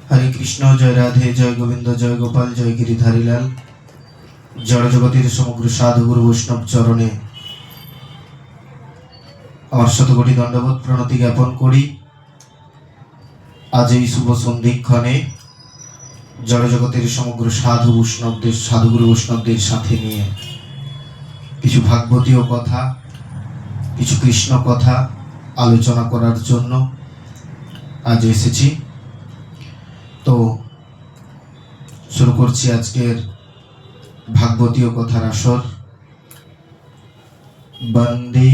हरे कृष्ण जय राधे जय गोविंद जय गोपाल जय गिरिधारी लाल। जड़ जगतिर समग्र साधु गुरु वैष्णव चरणे আমার শতকোটি দণ্ডবোধ প্রণতি জ্ঞাপন করি। আজ এই শুভ সন্ধিক্ষণে জড় জগতের সমগ্র সাধুগুরু বৈষ্ণবদের সাথে নিয়ে কিছু ভাগবতীয় কথা, কিছু কৃষ্ণ কথা আলোচনা করার জন্য আজ এসেছি। তো শুরু করছি আজকের ভাগবতীয় কথার আসর। বন্দে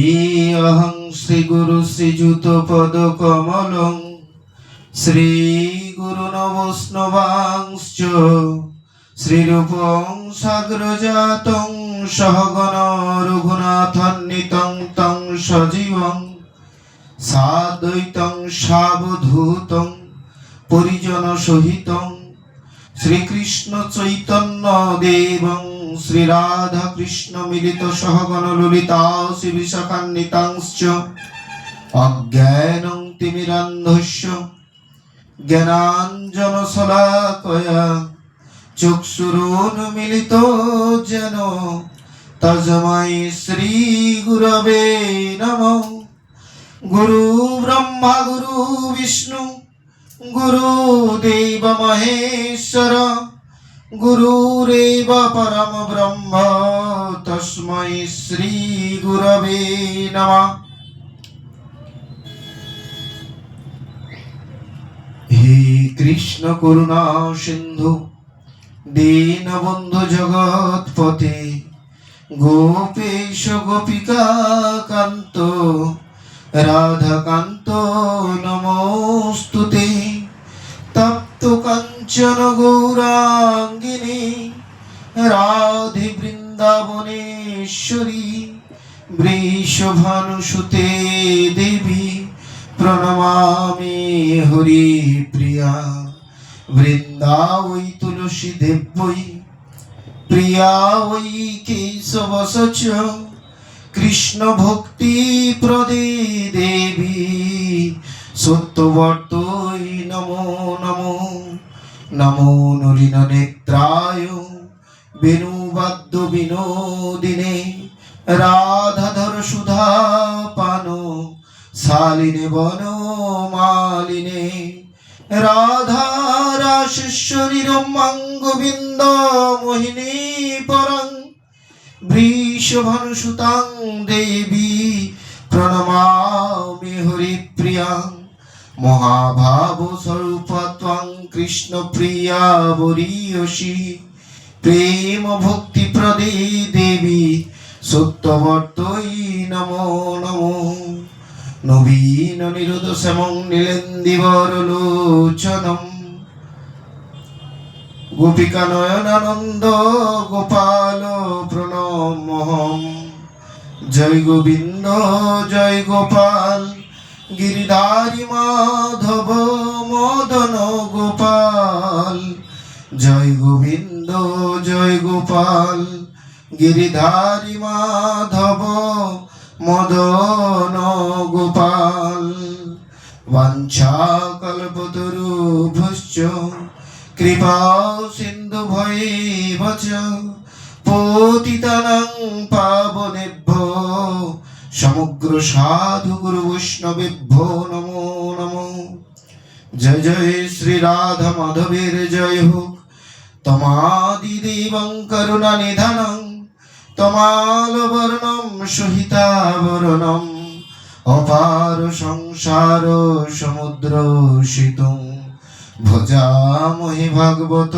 অহং শ্রী গুরু শ্রীযুত পদ কমলং শ্রী গুরু বৈষ্ণবাংশ্চ শ্রীরূপং সাগ্রজাতং সহগণ রঘুনাথান্বিতং তং সজীবং সাদ্বৈতং সাবধূতং পরিজন সহিতং শ্রীকৃষ্ণ চৈতন্য দেবং শ্রী রাধা কৃষ্ণ মিলিত সহগণ ললিতা শ্রী বিশাখান্বিতাংশ্চ অজ্ঞানং তিমিরান্ধস্য জ্ঞানাঞ্জন শলাকয়া চক্ষুরুন্মিলিত যেন তস্मै শ্রী গুরবে নমঃ। গুরু ব্রহ্মা গুরু বিষ্ণু গুরুদেব মহেশ্বর গুরুরেব পরম ব্রহ্ম তস্मै শ্রী গুরবে নমঃ। হে কৃষ্ণ করুণা সিন্ধু দীনবন্ধু জগৎপতে গোপেশ গোপিকা কান্ত রাধাকান্ত নমস্তুতে। তপ্ত কাঞ্চন গৌরাঙ্গিনী রাধে বৃন্দাবনেশ্বরী বৃষভানুসুতে দেবী প্রণমামি হরি প্রিয়া। বৃন্দাবৈ তুলসী দেব্যৈ প্রিয়া ওই কেশবসচ কৃষ্ণ ভক্তি প্রদে দেবী সত্যবর্তৈ নমো নমো। নমো নলিন নেত্রায় বেণুবাদ্য বিনোদিনে রাধাধর সুধা পান শালিনে বনমালিনে রাধা রাসেশ্বরী রম্যাং গোবিন্দ মোহিনী পরং বৃষভানুসুতাং দেবী প্রণমামি হরিপ্রিয়াং। মহাভাব স্বরূপ ত্বং কৃষ্ণ প্রিয়া বরীয়সী প্রেম ভক্তি প্রদে দেবী সত্যবর্তৈ নমো নমো। নবীন নিরোধ শ্যামং নীলেন্দিবর লোচনম গোপিকা নয়নানন্দ গোপাল প্রণমহম। জয় গোবিন্দ জয় গোপাল গিরিধারী মাধব মদন গোপাল। জয় গোবিন্দ জয় গোপাল গিরিধারী মাধব মদন গোপাল। বাঞ্ছা কল্পতরুভ্যশ্চ কৃপা সিন্ধু ভৈব চ পতিতানাং পাবনেভ্যো সমগ্র সাধু গুরু বৈষ্ণবেভ্যো নমো নমো। জয় জয় শ্রী রাধা মাধবের জয় হোক। তমাদি দেবং করুণা নিধানং তমাল বর্ণম সহিতাবরণম অপার সংসার সমুদ্র সিতুং ভজামহি ভাগবত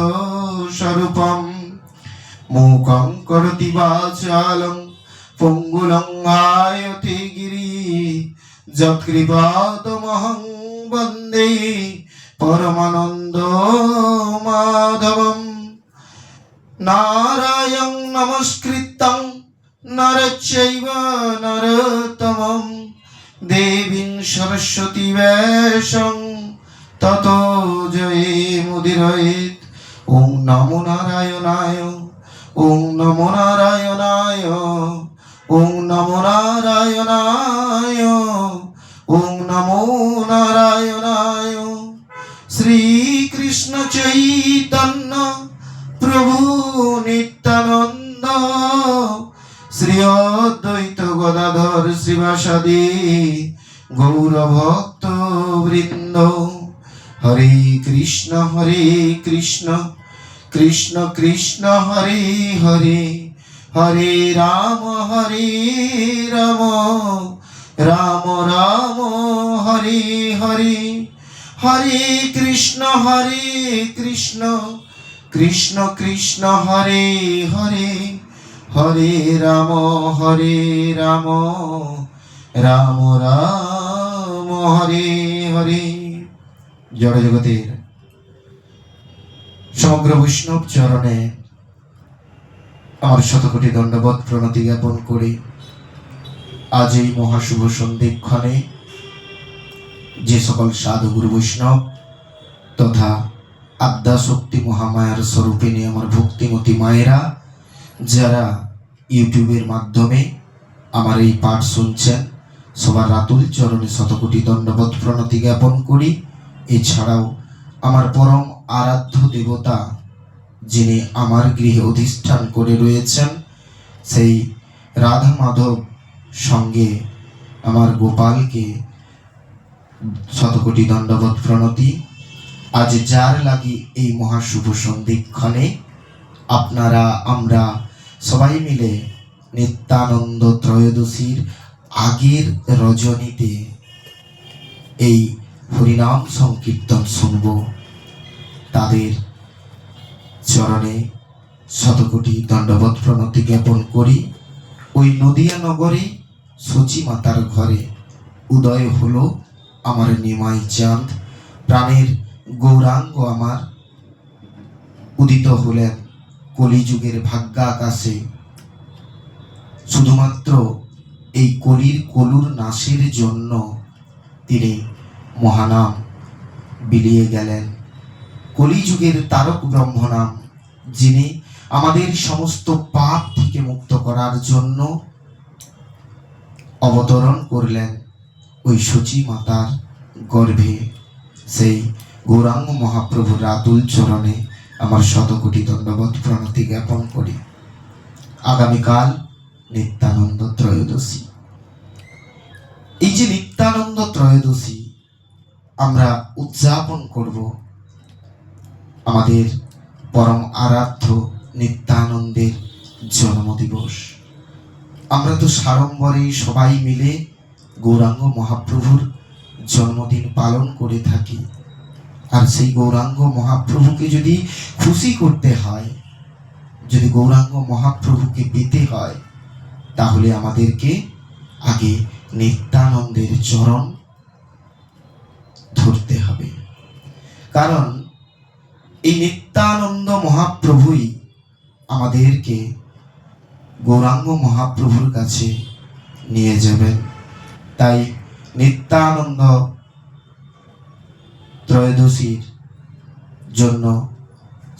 স্বরূপম। মূকং করোতি বাচালং পঙ্গুলং আয়তে গিরি যৎকৃপাতমহং বন্দে পরমানন্দ মাধবম। নারায়ং নমস্কৃত্যং নরচৈব নরোত্তমং দেবীং সরস্বতী ব্যাসং ততো জয়মুদীরয়েৎ। ওং নমো নারায়ণায় ওং নমো নারায়ণায় ওং নমো নারায়ণায় ওং নমো নারায়ণায়। শ্রীকৃষ্ণ কৃষ্ণ চৈতন্য প্রভু নিত্যানন্দ শ্রী অদ্বৈত গদাধর শ্রীবাসাদি গৌর ভক্ত বৃন্দ। হরে কৃষ্ণ কৃষ্ণ কৃষ্ণ হরে হরে, হরে রাম রাম রাম হরে হরে, হরে কৃষ্ণ কৃষ্ণ কৃষ্ণ হরে হরে, হরে রাম রাম রাম হরে হরে। জড় জগতের সমগ্র বৈষ্ণব চরণে আমার শতকোটি দণ্ডবত প্রণতি জ্ঞাপন করে আজ এই মহাশুভ সন্ধিক্ষণে যে সকল সাধু গুরু বৈষ্ণব তথা আদ্যা শক্তি মহামায়ার স্বরূপিণী আমার ভক্তিমতী মায়েরা যারা ইউটিউবের মাধ্যমে আমার এই পাঠ শুনছেন, সবার রাতুল চরণে শতকোটি দণ্ডবত প্রণতি জ্ঞাপন করি। এছাড়াও আমার পরম আরাধ্য দেবতা যিনি আমার গৃহে অধিষ্ঠান করে রয়েছেন, সেই রাধা মাধব সঙ্গে আমার গোপালকে শতকোটি দণ্ডবত প্রণতি। আজ যার লাগি এই মহাশুভ সন্ধিক্ষণে আপনারা আমরা সবাই মিলে নিত্যানন্দ ত্রয়োদশীর আগের রজনীতে এই হরিনাম সংকীর্তন শুনব, তাদের চরণে শতকোটি দণ্ডবত প্রণতি জ্ঞাপন করি। ওই নদিয়া নগরে সচী মাতার ঘরে উদয় হলো আমার নিমাই চাঁদ, প্রাণের গৌরাঙ্গ আমার উদিত হলেন কলিযুগের ভাগ্যাকাশে। শুধুমাত্র এই কলির কলুর নাশের জন্য তিনি মহানাম বিলিয়ে গেলেন। কলিযুগের তারক ব্রহ্মনাম, যিনি আমাদের সমস্ত পাপ থেকে মুক্ত করার জন্য অবতরণ করলেন ওই সচী মাতার গর্ভে। সেই গৌরাঙ্গ মহাপ্রভুর রাতুল চরণে আমার শতকোটি দণ্ডবত প্রণতি জ্ঞাপন করি। আগামীকাল নিত্যানন্দ ত্রয়োদশী। এই যে নিত্যানন্দ ত্রয়োদশী আমরা উদযাপন করব আমাদের পরম আরাধ্য নিত্যানন্দের জন্মদিবস। আমরা তো সাড়ম্বরে সবাই মিলে গৌরাঙ্গ মহাপ্রভুর জন্মদিন পালন করে থাকি। আর সেই গৌরাঙ্গ মহাপ্রভুকে যদি খুশি করতে হয়, যদি গৌরাঙ্গ মহাপ্রভুকে পেতে হয়, তাহলে আমাদেরকে আগে নিত্যানন্দের চরণ ধরতে হবে। কারণ এই নিত্যানন্দ মহাপ্রভুই আমাদেরকে গৌরাঙ্গ মহাপ্রভুর কাছে নিয়ে যাবেন। তাই নিত্যানন্দ ত্রয়োদশীর জন্য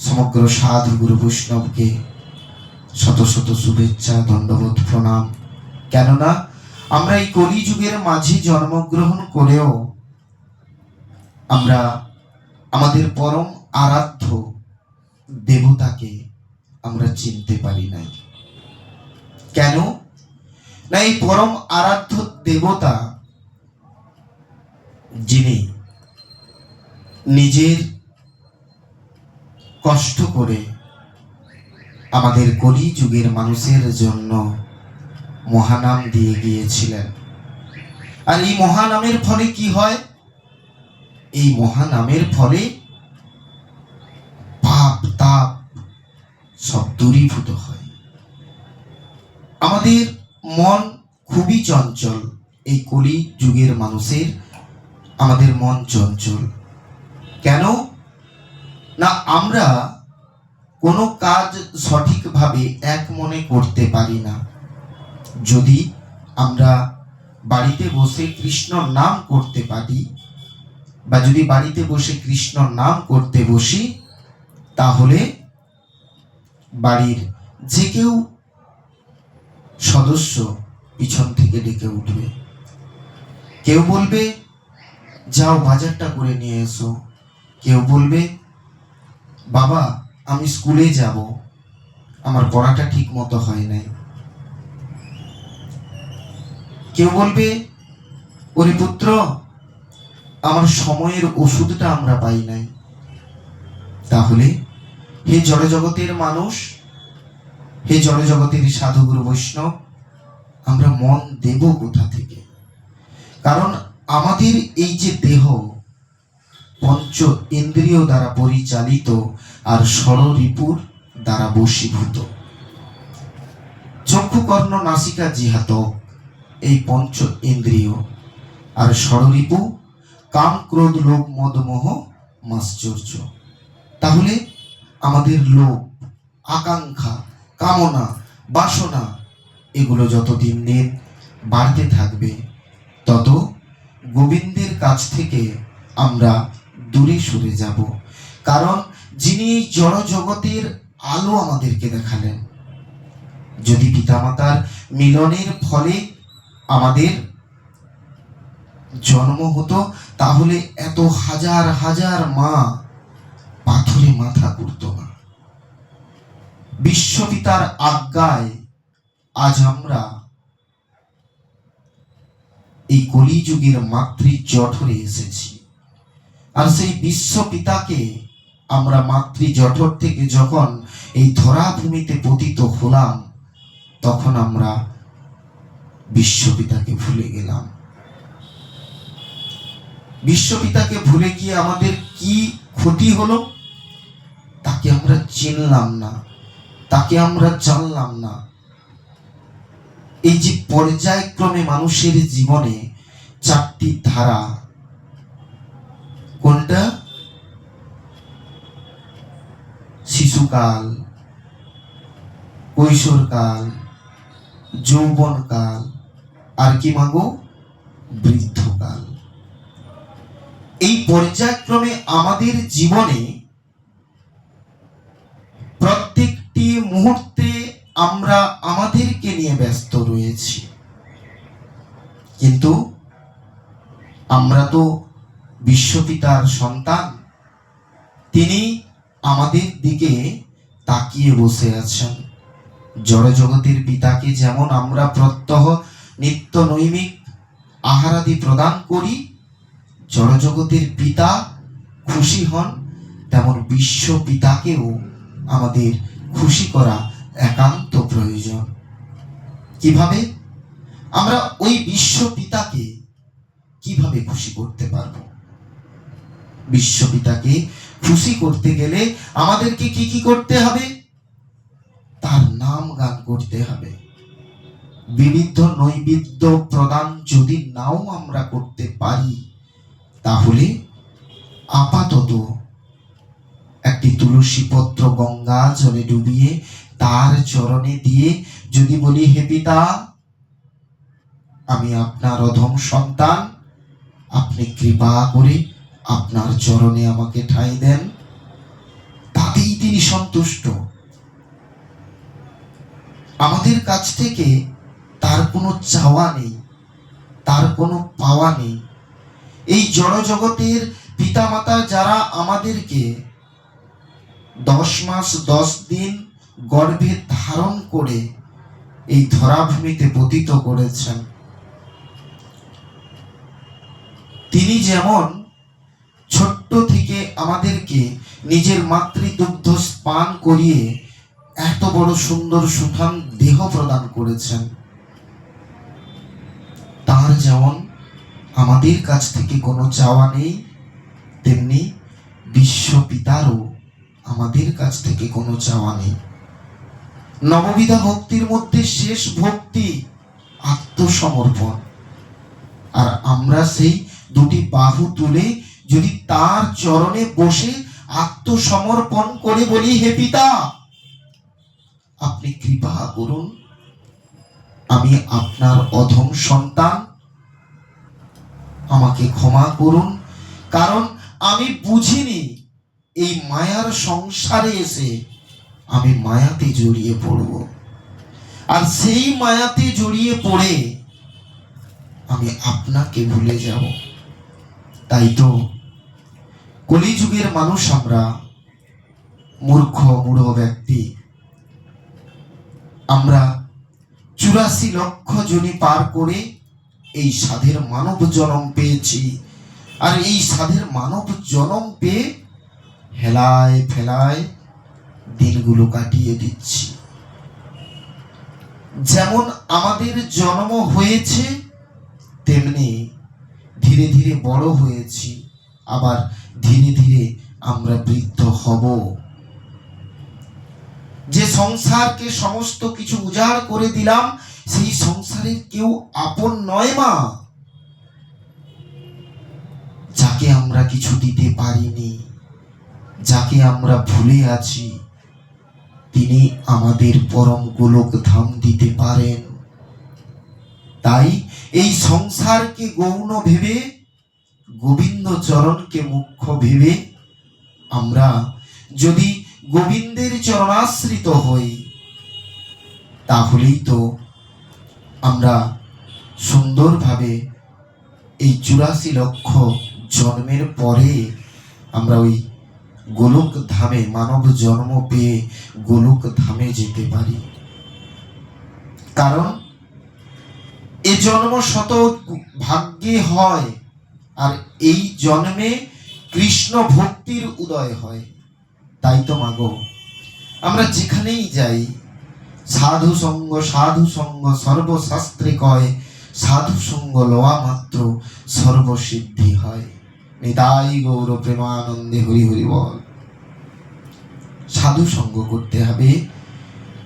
সমগ্র সাধু গুরু বৈষ্ণবকে শত শত শুভেচ্ছা, দণ্ডবত প্রণাম। কেননা আমরা এই কলিযুগের মাঝে জন্মগ্রহণ করেও আমরা আমাদের পরম আরাধ্য দেবতাকে আমরা চিনতে পারি নাই। কেন না এই পরম আরাধ্য দেবতা যিনি নিজের কষ্ট করে আমাদের কলিযুগের মানুষের জন্য মহানাম দিয়ে গিয়েছিলেন। আর এই মহানামের ফলে কি হয়? এই মহানামের ফলে পাপ তাপ সব দূরীভূত হয়। আমাদের মন খুবই চঞ্চল, এই কলি যুগের মানুষের আমাদের মন চঞ্চল। কেন না আমরা কোনো কাজ সঠিকভাবে এক মনে করতে পারি না। যদি আমরা বাড়িতে বসে কৃষ্ণ নাম করতে পারি, বা যদি বাড়িতে বসে কৃষ্ণ নাম করতে বসি, তাহলে বাড়ির যে কেউ সদস্য পিছন থেকে ডেকে উঠবে। কেউ বলবে যাও বাজারটা করে নিয়ে এসো, কেউ বলবে বাবা আমি স্কুলে যাব, আমার পড়াটা ঠিক মতো হয় নাই। কেউ বলবে, ওরে পুত্র, আমার সময়ের ওষুধটা আমরা পাই নাই। তাহলে হে জড় জগতের মানুষ, হে জড় জগতের সাধুগুরু বৈষ্ণব, আমরা মন দেব কোথা থেকে? কারণ আমাদের এই যে দেহ পঞ্চ ইন্দ্রিয় দ্বারা পরিচালিত আর ষড়রিপুর দ্বারা বশীভূত। চক্ষু কর্ণ নাসিকা জিহাতক, এই পঞ্চ ইন্দ্রিয়, আর ষড়রিপু কাম ক্রোধ লোভ মদ মোহ মাশ্চর্য। তাহলে আমাদের লোভ, আকাঙ্ক্ষা, কামনা, বাসনা এগুলো যত দিন দিন বাড়তে থাকবে, তত গোবিন্দের কাছ থেকে আমরা দূরে সরে যাব। কারণ যিনি এই জড় জগতের আলো আমাদেরকে দেখালেন, যদি পিতামাতার মিলনের ফলে আমাদের জন্ম হতো, তাহলে এত হাজার হাজার মা পাথরে মাথা করত না। বিশ্বপিতার আজ্ঞায় আজ আমরা এই কলিযুগের মাতৃ জঠরে এসেছি। আর সেই বিশ্বপিতাকে আমরা মাতৃ জঠর থেকে যখন এই ধরাভূমিতে পতিত হলাম, তখন আমরা বিশ্বপিতাকে ভুলে গেলাম। বিশ্বপিতাকে ভুলে গিয়ে আমাদের কি ক্ষতি হলো? তাকে আমরা চিনলাম না, তাকে আমরা জানলাম না। এই যে পর্যায়ক্রমে মানুষের জীবনে চারটি ধারা, কোনটা? শিশুকাল, কৈশোরকাল, যৌবনকাল, আর কি মাগো? বৃদ্ধকাল। এই পর্যায়ক্রমে আমাদের জীবনে প্রত্যেকটি মুহূর্তে আমরা আমাদেরকে নিয়ে ব্যস্ত রয়েছি, কিন্তু আমরা তো বিশ্বপিতার সন্তান। তিনি আমাদের দিকে তাকিয়ে বসে আছেন। জড় জগতের পিতাকে যেমন আমরা প্রত্যহ নিত্য নৈমিক আহারাদি প্রদান করি, জড় জগতের পিতা খুশি হন, তেমন বিশ্ব পিতাকেও আমাদের খুশি করা একান্ত প্রয়োজন। কিভাবে? আমরা ওই বিশ্ব পিতাকে কিভাবে খুশি করতে পারব? বিশ্ব পিতাকে খুশি করতে গেলে আমাদেরকে কি কি করতে হবে? তার নাম গান করতে হবে। বিবিধ নৈবেদ্য প্রদান যদি নাও আমরা করতে পারি, তাহলে আপাতত একটি তুলসী পত্র গঙ্গা জলে ডুবিয়ে তার চরণে দিয়ে যদি বলি, হে পিতা, আমি আপনার অধম সন্তান, আপনি কৃপা করে আপনার চরণে আমাকে ঠাঁই দেন, তাতেই তিনি সন্তুষ্ট। আমাদের কাছ থেকে তার কোনো চাওয়া নেই, তার কোনো পাওয়া নেই। এই জড় জগতের পিতামাতা যারা আমাদেরকে 10 মাস 10 দিন গর্ভে ধারণ করে এই ধরাভূমিতে পতিত করেছেন, তিনি যেমন ছোট্ট থেকে আমাদেরকে নিজের মাতৃদুগ্ধ পান করিয়ে এত বড় সুন্দর সুঠাম দেহ প্রদান করেছেন, তার যেমন আমাদের কাছ থেকে কোনো চাওয়া নেই, তেমনি বিশ্বপিতারও আমাদের কাছ থেকে কোনো চাওয়া নেই। নববিধা ভক্তির মধ্যে শেষ ভক্তি আত্মসমর্পণ। আর আমরা সেই দুটি বাহু তুলে যদি তার চরণে বসে আত্মসমর্পণ করে বলি, হে পিতা, আপনি কৃপা করুন, আমি আপনার অধম সন্তান, আমাকে ক্ষমা করুন, কারণ আমি বুঝিনি এই মায়ার সংসারে এসে আমি মায়াতে জড়িয়ে পড়ব, আর সেই মায়াতে জড়িয়ে পড়ে আমি আপনাকে ভুলে যাব। তাই তো কলিযুগের মানুষ আমরা মূঢ় ব্যক্তি। আমরা 84 লক্ষ জনি পার করে এই সাধের মানব জন্ম পেয়েছি, আর এই সাধের মানব জন্ম পেয়ে হেলায় ফেলায় দিনগুলো কাটিয়ে দিচ্ছি। যেমন আমাদের জন্ম হয়েছে, তেমনি ধীরে ধীরে বড় হয়েছি, আবার ধীরে ধীরে আমরা বৃদ্ধ হব। যে সংসারকে সমস্ত কিছু উজাড় করে দিলাম, সেই সংসারের কেউ আপন নয় মা। যাকে আমরা কিছু দিতে পারিনি, যাকে আমরা ভুলে আছি, তিনি আমাদের পরম গোলক ধাম দিতে পারেন। তাই এই সংসারকে গৌণ ভেবে, গোবিন্দ চরণকে মুখ্য ভেবে আমরা যদি গোবিন্দের চরণাশ্রিত হই, তাহলেই তো আমরা সুন্দরভাবে এই 84 লক্ষ জন্মের পরে আমরা ওই গোলক ধামে, মানব জন্ম পেয়ে গোলক ধামে যেতে পারি। কারণ এ জন্ম শত ভাগ্যে হয়, আর এই জন্মে কৃষ্ণ ভক্তির উদয় হয়। তাই তো মাগো, আমরা যেখানেই যাই, সাধু সঙ্গ সর্বশাস্ত্রে কয়, সাধু সঙ্গ লওয়া মাত্র সর্বসিদ্ধি হয়। নিতাই গৌর প্রেমানন্দে হরি হরি বল। সাধু সঙ্গ করতে হবে,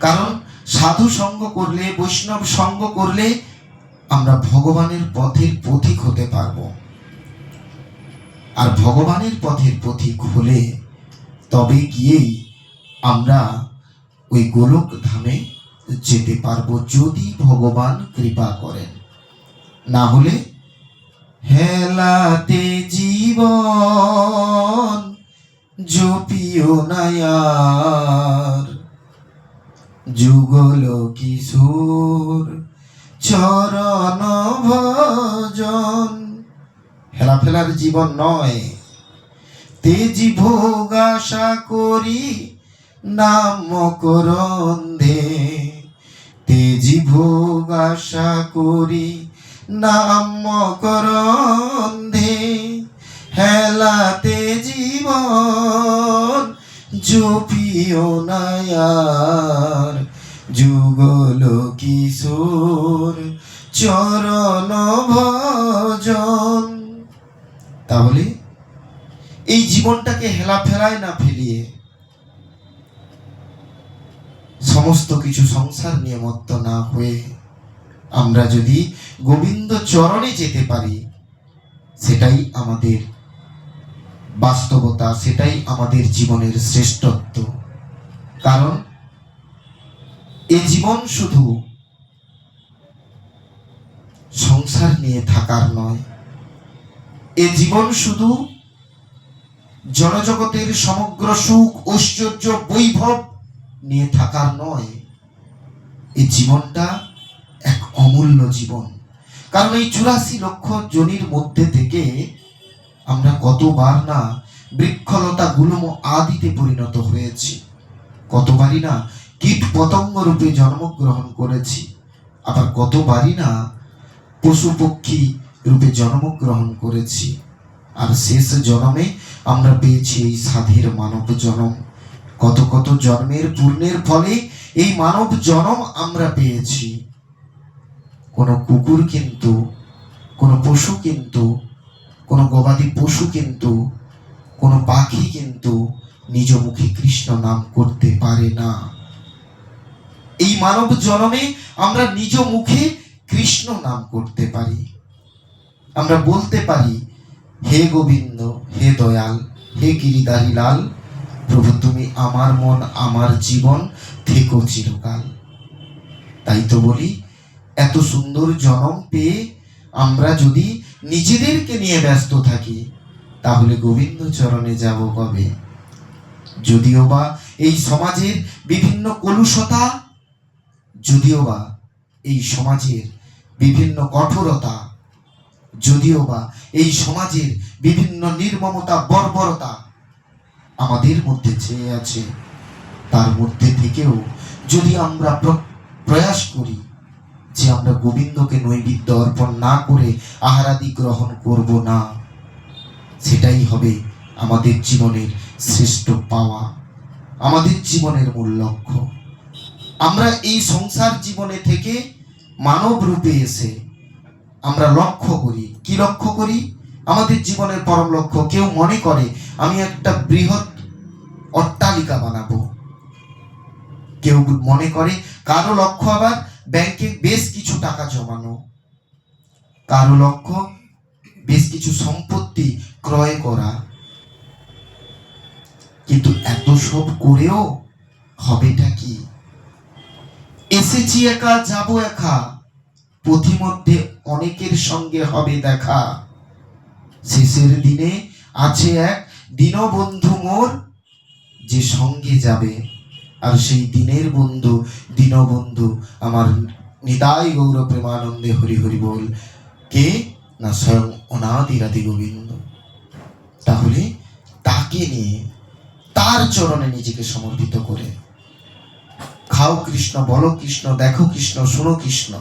কারণ সাধু সঙ্গ করলে, বৈষ্ণব সঙ্গ করলে আমরা ভগবানের পথের পথিক হতে পারবো। আর ভগবানের পথের পথিক হলে তবে গিয়েই আমরা ওই গোলক ধামে যেতে পারবো, যদি ভগবান কৃপা করেন। না হলে হেলাতে জীবন জপিও নায়ার, যুগল কিশোর চরণ ভজন। হেলা ফেলার জীবন নয়। তেজি ভোগ আশা করি নাম মকরন্ধে, তেজি ভোগ আশা করি নাম মকরন্ধে। হেলাতে জীবন জপিও নায়ার, যুগল কিশোর চরণ ভজন। তাহলে এই জীবনটাকে হেলা ফেলায় না ফেলিয়ে, সমস্ত কিছু সংসার নিয়ে মত্ত না হয়ে আমরা যদি গোবিন্দ চরণে যেতে পারি, সেটাই আমাদের বাস্তবতা, সেটাই আমাদের জীবনের শ্রেষ্ঠত্ব। কারণ এই জীবন শুধু সংসার নিয়ে থাকার নয়, এ জীবন শুধু জনজগতের সমগ্র সুখ ঐশ্বর্য বৈভব নিয়ে থাকার নয়। এই জীবনটা এক অমূল্য জীবন। কারণ এই 84 লক্ষ জনির মধ্যে থেকে আমরা কতবার না বৃক্ষলতা গুল্ম আদিতে পরিণত হয়েছি, কতবারই না কীট পতঙ্গ রূপে জন্মগ্রহণ করেছি, আবার কতবারই না পশু পক্ষী রূপে জন্মগ্রহণ করেছি। আর শেষ জন্মে আমরা পেয়েছি এই সাধের মানব জন্ম। কত কত জন্মের পুণ্যের ফলে এই মানব জন্ম আমরা পেয়েছি। কোনো কুকুর কিন্তু, কোনো পশু কিন্তু, কোনো গবাদি পশু কিন্তু, কোনো পাখি কিন্তু নিজ মুখে কৃষ্ণ নাম করতে পারে না। এই মানব জন্মে আমরা নিজ মুখে কৃষ্ণ নাম করতে পারি। আমরা বলতে পারি, হে গোবিন্দ, হে দয়াল, হে গিরিধারী লাল, প্রভু তুমি আমার মন আমার জীবন, থেকো চিরকাল। তাই তো বলি, এত সুন্দর জন্ম পেয়ে আমরা যদি নিজেদেরকে নিয়ে ব্যস্ত থাকি, তাহলে গোবিন্দ চরণে যাব কবে? যদিও বা এই সমাজের বিভিন্ন কলুষতা, যদিও বা এই সমাজের বিভিন্ন কঠোরতা, যদিও বা এই সমাজের বিভিন্ন নির্মমতা বর্বরতা, আমাদের মধ্যে চেয়ে আছে, তার মধ্যে থেকেও যদি আমরা প্রয়াস করি যে আমরা গোবিন্দকে নৈবেদ্য অর্পণ না করে আহারাদি গ্রহণ করব না, সেটাই হবে আমাদের জীবনের শ্রেষ্ঠ পাওয়া, আমাদের জীবনের মূল লক্ষ্য। আমরা এই সংসার জীবনে থেকে মানব রূপে এসে আমরা লক্ষ্য করি, কি লক্ষ্য করি? আমাদের জীবনের পরম লক্ষ্য। কেউ মনে করে আমি একটা বৃহৎ অট্টালিকা বানাবো, কেউ মনে করে, কারো লক্ষ্য আবার ব্যাংকে বেশ কিছু টাকা জমানো, কারো লক্ষ্য বেশ কিছু সম্পত্তি ক্রয় করা। কিন্তু এত সব করেও হবেটা কি? এসেছি একা, যাব একা, পথিমধ্যে অনেকের সঙ্গে হবে দেখা। শেষের দিনে আছে এক দীনবন্ধু মোর, যে সঙ্গে যাবে। আর সেই দিনের বন্ধু, দীনবন্ধু আমার নিতাই গৌর প্রেমানন্দে হরি হরি বল, কে না স্বয়ং অনাদিরাদি গোবিন্দ। তাহলে তাকে নিয়ে, তার চরণে নিজেকে সমর্পিত করে খাও কৃষ্ণ, বলো কৃষ্ণ, দেখো কৃষ্ণ, শোনো কৃষ্ণ,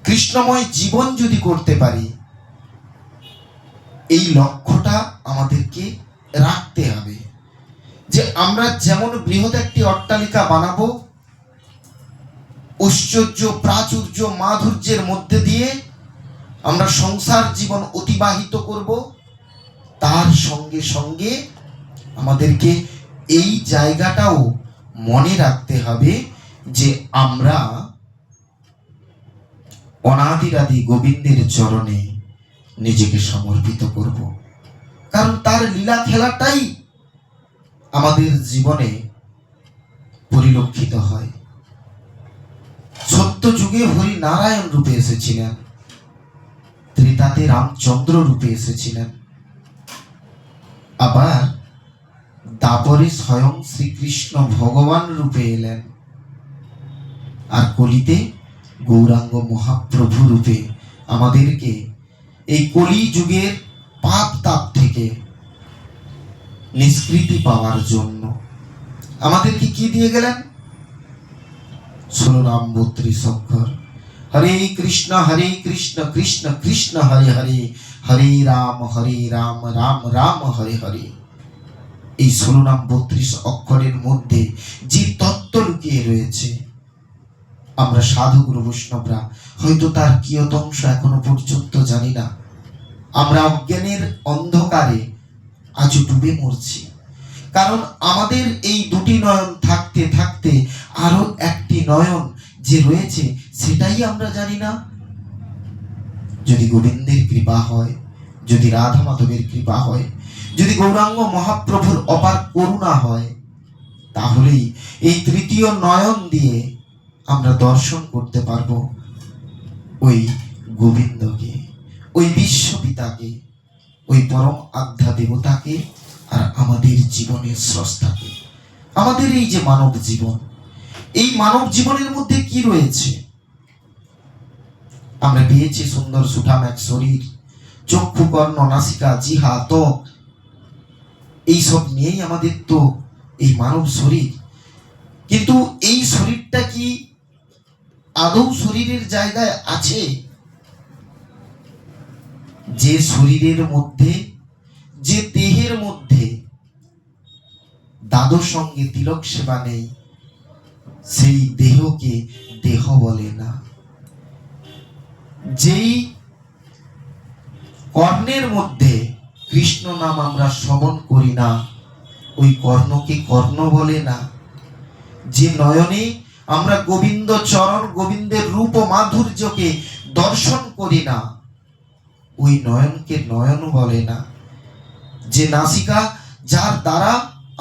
কৃষ্ণময় জীবন যদি করতে পারি, এই লক্ষ্যটা আমাদেরকে রাখতে হবে যে আমরা যেমন বৃহৎ একটি অট্টালিকা বানাবো, ঐশ্বর্য, প্রাচুর্য, মাধুর্যের মধ্যে দিয়ে আমরা সংসার জীবন অতিবাহিত করব, তার সঙ্গে সঙ্গে আমাদেরকে এই জায়গাটাও মনে রাখতে হবে যে আমরা অনাদিরাদি গোবিন্দের চরণে নিজেকে সমর্পিত করব। কারণ তার লীলা খেলাটাই আমাদের জীবনে পরিলক্ষিত হয়। সত্য যুগে হরি নারায়ণ রূপে এসেছিলেন, ত্রেতাতে রামচন্দ্র রূপে এসেছিলেন, আবার দাপরে স্বয়ং শ্রীকৃষ্ণ ভগবান রূপে এলেন, আর কলিতে গৌরাঙ্গ মহাপ্রভু রূপে আমাদেরকে এই কলি যুগের পাপ তাপ থেকে নিষ্কৃতি পাওয়ার জন্য আমাদেরকে কি দিয়ে গেলেন? 16 নাম 32 অক্ষর, হরে কৃষ্ণ কৃষ্ণ কৃষ্ণ হরে হরে, হরে রাম রাম রাম হরে হরে। এই 16 নাম 32 অক্ষরের মধ্যে যে তত্ত্ব লুকিয়ে রয়েছে, আমরা সাধু গুরু বৈষ্ণবরা হয়তো তার কিয়তংশ এখনো পর্যন্ত জানি না। আমরা অজ্ঞানের অন্ধকারে আজ ডুবে মরছি, কারণ আমাদের এই দুটি নয়ন থাকতে থাকতে আরো একটি নয়ন যে রয়েছে সেটাই আমরা জানি না। যদি গোবিন্দের কৃপা হয়, যদি রাধা মাধবের কৃপা হয়, যদি গৌরাঙ্গ মহাপ্রভুর অপার করুণা হয়, তাহলেই এই তৃতীয় নয়ন দিয়ে আমরা দর্শন করতে পারবো ওই গোবিন্দকে, ওই বিশ্বপিতাকে, ওই পরম আধ্যা দেবতাকে, আর আমাদের জীবনের স্রষ্টাকে। আমাদের এই যে মানব জীবন, এই মানব জীবনের মধ্যে কি রয়েছে? আমরা পেয়েছি সুন্দর সুঠাম এক শরীর, চক্ষু, কর্ণ, নাসিকা, জিহা, ত্বক, এইসব নিয়েই আমাদের তো এই মানব শরীর। কিন্তু এই শরীরটা কি আদৌ শরীরের জায়গায় আছে? যে শরীরের মধ্যে, যে দেহের মধ্যে দাদুর সঙ্গে তিলক সেবা নেই, সেই দেহকে দেহ বলে না। যেই কর্ণের মধ্যে কৃষ্ণ নাম আমরা শ্রবণ করি না, ওই কর্ণকে কর্ণ বলে না। যে নয়নে আমরা গোবিন্দ চরণ, গোবিন্দের রূপ ও মাধুর্যকে দর্শন করি না, ওই নয়নকে নয়ন বলে না। যে নাসিকা, যার দ্বারা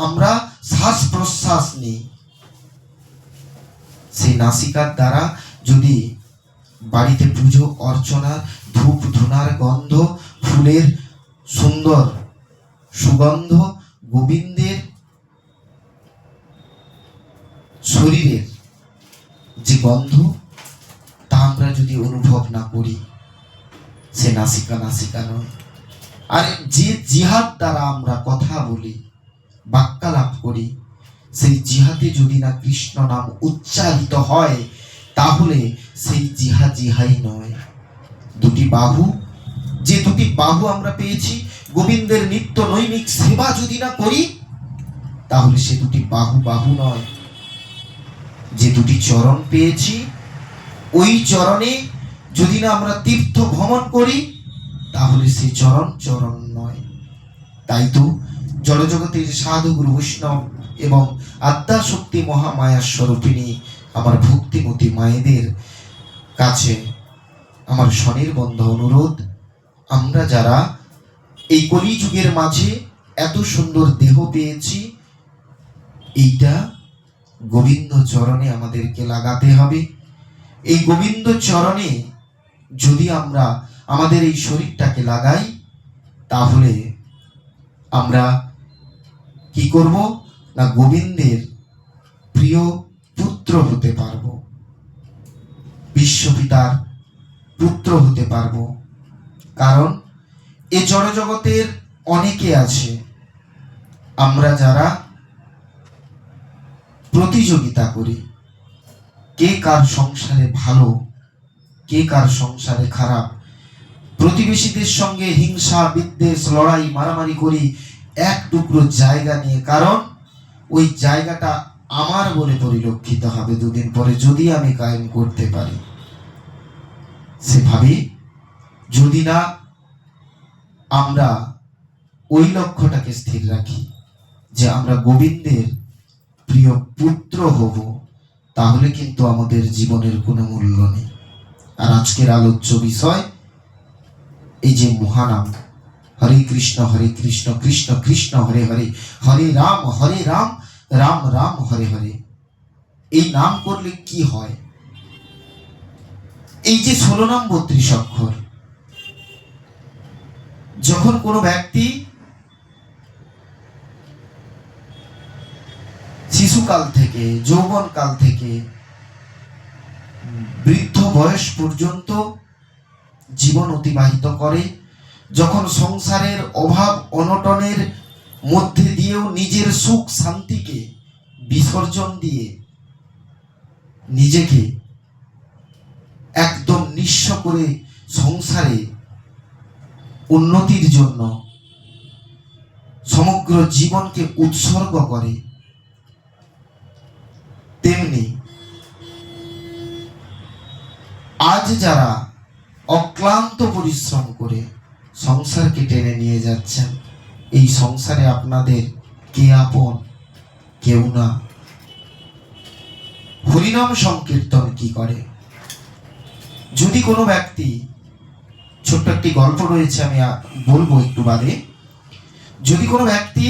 আমরা শ্বাস প্রশ্বাস নিই, সেই নাসিকার দ্বারা যদি বাড়িতে পুজো অর্চনা, ধূপ ধুনার গন্ধ, ফুলের সুন্দর সুগন্ধ, গোবিন্দের শরীরের যে গন্ধ, তা আমরা যদি অনুভব না করি, সে নাসিকা নাসিকা নয়। আর যে জিহাদ দ্বারা আমরা কথা বলি, বাক্যালাপ করি, সেই জিহাতে যদি না কৃষ্ণ নাম উচ্চারিত হয়, তাহলে সেই জিহাই নয়। দুটি বাহু, যে দুটি বাহু আমরা পেয়েছি, গোবিন্দের নিত্য নৈমিক সেবা যদি না করি, তাহলে সে দুটি বাহু নয়। যে দুটি চরণ পেয়েছি, ওই চরণে যদি না আমরা তীর্থ ভ্রমণ করি, তাহলে সে চরণ নয়। তাই তো জড়জগতের সাধু গুরু বৈষ্ণব এবং আদ্যা শক্তি মহামায়া স্বরূপিণী আমার ভক্তিমতী মায়েদের কাছে আমার স্বনির্বন্ধ অনুরোধ, আমরা যারা এই কলিযুগের মাঝে এত সুন্দর দেহ পেয়েছি, এইটা গোবিন্দ চরণে আমাদেরকে লাগাতে হবে। এই গোবিন্দ চরণে যদি আমরা আমাদের এই শরীরটাকে লাগাই, তাহলে আমরা কি করব না, গোবিন্দের প্রিয় পুত্র হতে পারব, বিশ্বপিতার পুত্র হতে পারব। কারণ এ জড়জগতের অনেকে আছে, আমরা যারা প্রতিযোগিতা করি, কে কার সংসারে ভালো, কে কার সংসারে খারাপ, প্রতিবেশীদের সঙ্গে হিংসা বিদ্বেষ লড়াই মারামারি করি এক টুকরো জায়গা নিয়ে। কারণ ওই জায়গাটা আমার বলে পরিলক্ষিত হবে দুদিন পরে, যদি আমি কায়েম করতে পারি। সেভাবে যদি না আমরা ওই লক্ষ্যটাকে স্থির রাখি যে আমরা গোবিন্দের প্রিয় পুত্র হব, তাহলে কিন্তু আমাদের জীবনের কোনো মূল্য নেই। আর আজকের আলোচ্য বিষয় এই যে মহানাম, হরে কৃষ্ণ কৃষ্ণ কৃষ্ণ হরে হরে, হরে রাম রাম রাম হরে হরে। এই নাম করলে কি হয়? এই যে 16 নাম 32 অক্ষর, যখন কোনো ব্যক্তি শিশুকাল থেকে যৌবনকাল থেকে বৃদ্ধ বয়স পর্যন্ত জীবন অতিবাহিত করে, যখন সংসারের অভাব অনটনের মধ্যে দিয়েও নিজের সুখ শান্তিকে বিসর্জন দিয়ে নিজেকে একদম নিঃস্ব করে সংসারে উন্নতির জন্য সমগ্র জীবনকে উৎসর্গ করে, তেমনি আজ যারা অক্লান্ত পরিশ্রম করে সংসারকে টেনে নিয়ে যাচ্ছেন, এই সংসারে আপনাদের কে আপন? কেউ না। হরিনাম সংকীর্তন কি করে? যদি কোনো ব্যক্তি, ছোট্ট একটি গল্প রয়েছে, আমি বলবো একটু বাদে, যদি কোনো ব্যক্তি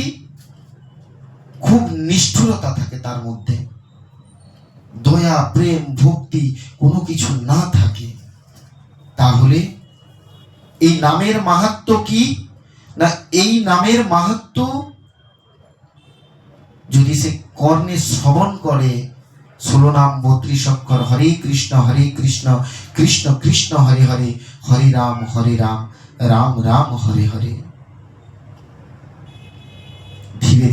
খুব নিষ্ঠুরতা থাকে তার মধ্যে, দয়া প্রেম ভক্তি কোনো কিছু না থাকে, তাহলে এই নামের মাহাত্ম্য কি না, এই নামের মাহাত্ম্য যদি সে কর্ণে শ্রবণ করে, 16 নাম 32 অক্ষর, হরে কৃষ্ণ কৃষ্ণ কৃষ্ণ হরে হরে, হরে রাম রাম রাম হরে হরে, ধীরে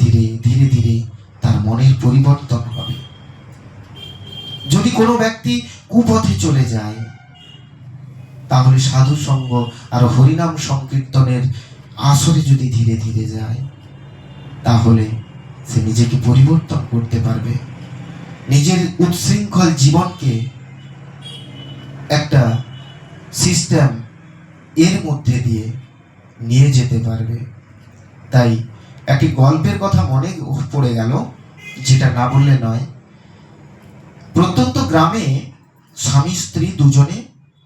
ধীরে তার মনের পরিবর্তন হবে। যদি কোনো ব্যক্তি কুপথে চলে যায়, তাহলে সাধু সঙ্গ আর হরিনাম সংকীর্তনের আসরে যদি ধীরে ধীরে যায়, তাহলে সে নিজেকে পরিবর্তন করতে পারবে, নিজের উচ্ছৃঙ্খল জীবনকে একটা সিস্টেম এর মধ্যে দিয়ে নিয়ে যেতে পারবে। তাই একটি গল্পের কথা মনে পড়ে গেল, যেটা না বললে নয়। প্রত্যন্ত গ্রামে স্বামী স্ত্রী দুজনে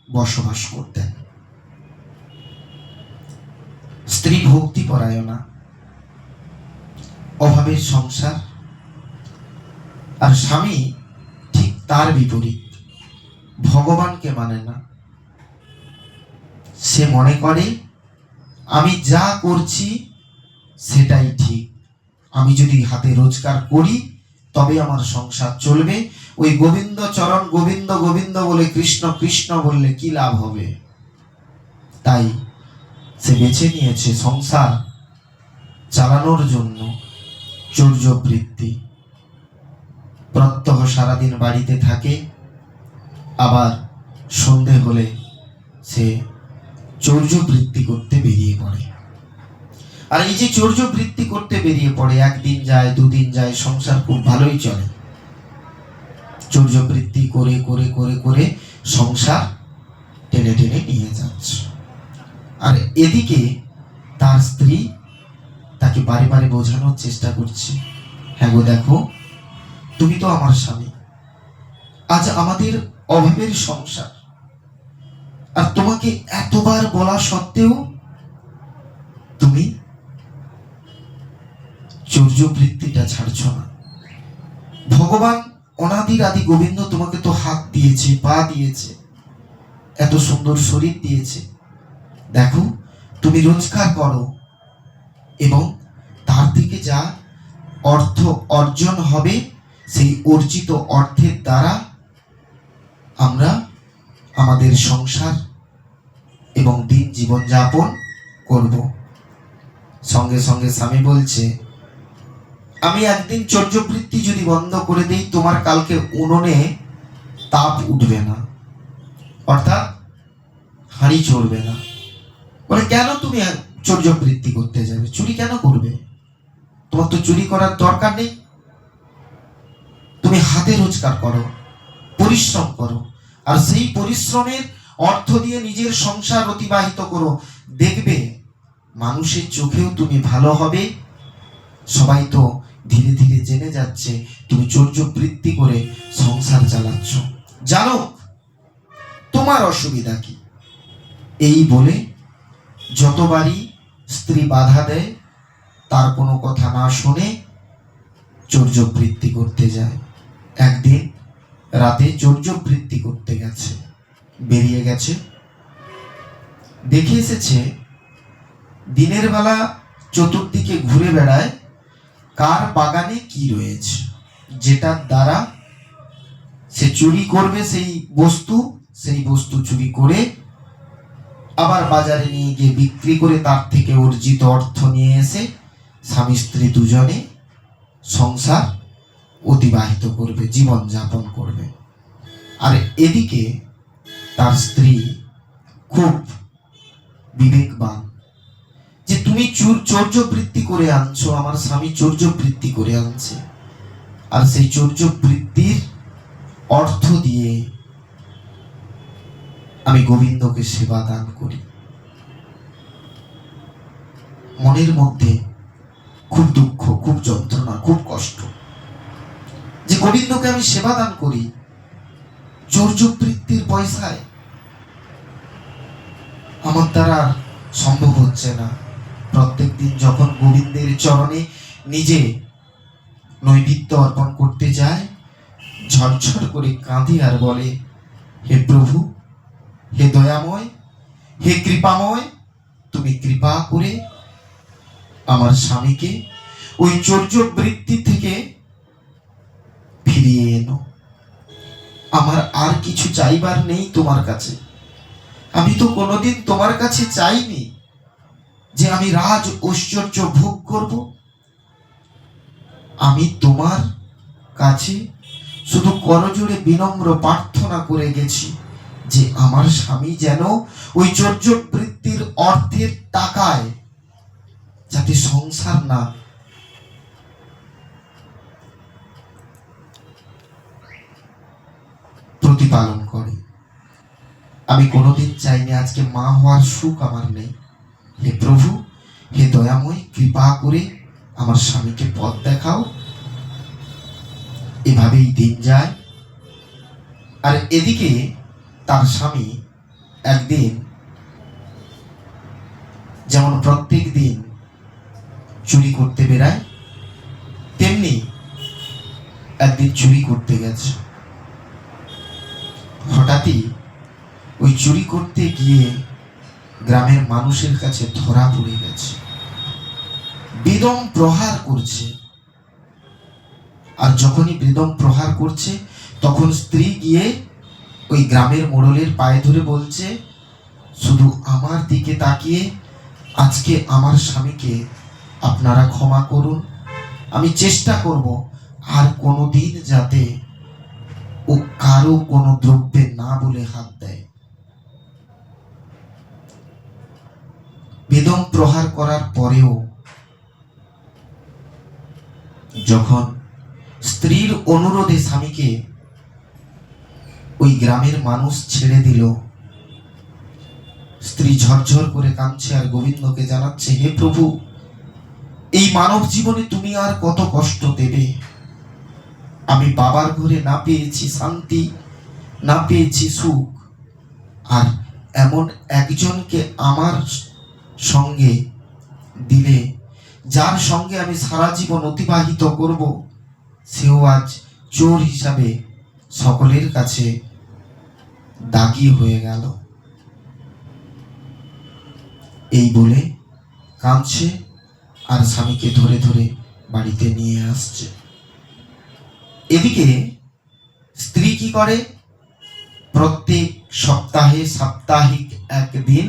বসবাস করতেন। স্ত্রী ভক্তি পরায়ণা, অভাবের সংসার, আর স্বামী ঠিক তার বিপরীত, ভগবানকে মানে না। সে মনে করে আমি যা করছি সেটাই ঠিক, আমি যদি হাতে রোজগার করি তবে আমার সংসার চলবে, ওই গোবিন্দ চরণ গোবিন্দ গোবিন্দ বলে কৃষ্ণ কৃষ্ণ বললে কি লাভ হবে? তাই সে বেছে নিয়েছে সংসার চালানোর জন্য চৌর্যবৃত্তি। প্রত্যহ সারাদিন বাড়িতে থাকে, আবার সন্ধে হলে সে চৌর্যবৃত্তি করতে বেরিয়ে পড়ে। আর এই যে চৌর্যবৃত্তি করতে বেরিয়ে পড়ে, একদিন যায়, দুদিন যায়, সংসার খুব ভালোই চলে। চৌর্যবৃত্তি করে করে করে করে সংসার টেনে টেনে নিয়ে যাচ্ছে। আর এদিকে তার স্ত্রী তাকে বারে বারে বোঝানোর চেষ্টা করছে, হ্যাঁ গো দেখো, তুমি তো আমার স্বামী, আজ আমাদের অভাবের সংসার, আর তোমাকে এতবার বলা সত্ত্বেও তুমি চৌর্যবৃত্তিটা ছাড়ছ না। ভগবান অনাদির আদি গোবিন্দ তোমাকে তো হাত দিয়েছে, পা দিয়েছে, এত সুন্দর শরীর দিয়েছে, দেখো তুমি রোজগার করো এবং তার থেকে যা অর্থ অর্জন হবে সেই অর্জিত অর্থের দ্বারা আমরা আমাদের সংসার এবং দিন জীবনযাপন করব। সঙ্গে সঙ্গে স্বামী বলছে, আমি একদিন চৌর্যবৃত্তি যদি বন্ধ করে দেই, তোমার কালকে উনুনে তাপ উঠবে না, অর্থাৎ হাঁড়ি চড়বে না। বলে কেন তুমি চৌর্যবৃত্তি করতে যাবে, চুরি কেন করবে? তোমার তো চুরি করার দরকার নেই, তুমি হাতে রোজগার করো, পরিশ্রম করো, আর সেই পরিশ্রমের অর্থ দিয়ে নিজের সংসার অতিবাহিত করো। দেখবে মানুষের চোখেও তুমি ভালো হবে। সবাই তো ধীরে ধীরে জেনে যাচ্ছে তুমি চৌর্যবৃত্তি করে সংসার চালাচ্ছ, জানো তোমার অসুবিধা কি। এই বলে যতবারই স্ত্রী বাধা দেয়, তার কোনো কথা না শুনে চৌর্যবৃত্তি করতে যায়। একদিন রাতে চৌর্যবৃত্তি করতে গেছে, বেরিয়ে গেছে, দেখে এসেছে দিনের বেলা চতুর্দিকে ঘুরে বেড়ায় কার বাগানে কি রয়েছে, যেটার দ্বারা সে চুরি করবে সেই বস্তু চুরি করে আবার বাজারে নিয়ে গিয়ে বিক্রি করে তার থেকে অর্জিত অর্থ নিয়ে এসে স্বামী স্ত্রী দুজনে সংসার অতিবাহিত করবে, জীবন যাপন করবে। আর এদিকে তার স্ত্রী খুব বিবেকবান, যে তুমি চৌর্যবৃত্তি করে আনছো, আমার স্বামী চৌর্যবৃত্তি করে আনছে, আর সেই চৌর্যবৃত্তির অর্থ দিয়ে আমি গোবিন্দকে সেবা দান করি। মনের মধ্যে খুব দুঃখ, খুব যন্ত্রণা, খুব কষ্ট, যে গোবিন্দকে আমি সেবা দান করি চৌর্যবৃত্তির পয়সায়, আমার দ্বারা সম্ভব হচ্ছে না। প্রত্যেক দিন যখন গোবিন্দের চরণে নিজে নৈবেদ্য অর্পণ করতে যায়, ঝরঝর করে কাঁদে আর বলে, হে প্রভু, হে দয়াময়, হে কৃপাময়, তুমি কৃপা করে আমার স্বামীকে ওই চৌর্যবৃত্তি থেকে ফিরিয়ে এনো। আমার আর কিছু চাইবার নেই তোমার কাছে। আমি তো কোনোদিন তোমার কাছে চাইনি যে আমি রাজ ঐশ্বর্য ভোগ করব। আমি তোমার কাছে শুধু করজোড়ে বিনম্র প্রার্থনা করে গেছি যে আমার স্বামী যেন ওই চৌর্যবৃত্তির অর্থের টাকায় যাতে সংসার না প্রতিপালন করে। আমি কোনোদিন চাইনি আজকে মা হওয়ার সুখ আমার নেই। হে প্রভু, হে দয়াময়, কৃপা করে আমার স্বামীকে পথ দেখাও। এভাবেই দিন যায়। আর এদিকে তার স্বামী একদিন যেমন প্রত্যেক দিন চুরি করতে বেড়ায়, তেমনি একদিন চুরি করতে গেছে। হঠাৎই ওই চুরি করতে গিয়ে গ্রামের মানুষের কাছে ধরা পড়ে গেছে, বেদম প্রহার করছে। আর যখনই বেদম প্রহার করছে, তখন স্ত্রী গিয়ে ওই গ্রামের মোড়লের পায়ে ধরে বলছে, শুধু আমার দিকে তাকিয়ে আজকে আমার স্বামীকে আপনারা ক্ষমা করুন, আমি চেষ্টা করব আর কোনোদিন যাতে ও কারো কোনো দ্রব্যে না বলে হাত দেয়। বেদম প্রহার করার পরেও যখন স্ত্রীর অনুরোধে স্বামীকে ওই গ্রামের মানুষ ছেড়ে দিল, স্ত্রী ঝরঝর করে কাঁদছে আর গোবিন্দকে জানাচ্ছে, হে প্রভু, এই মানব জীবনে তুমি আর কত কষ্ট দেবে? আমি বাবার ঘরে না পেয়েছি শান্তি, না পেয়েছি সুখ, আর এমন একজনকে আমার সঙ্গে দিলে, যার সঙ্গে আমি সারা জীবন অতিবাহিত করব, সেও আজ চোর হিসাবে সকলের কাছে দাগি হয়ে গেল। এই বলে কাঁদছে আর স্বামীকে ধরে ধরে বাড়িতে নিয়ে আসছে। এদিকে স্ত্রী কি করে? প্রত্যেক সপ্তাহে সাপ্তাহিক একদিন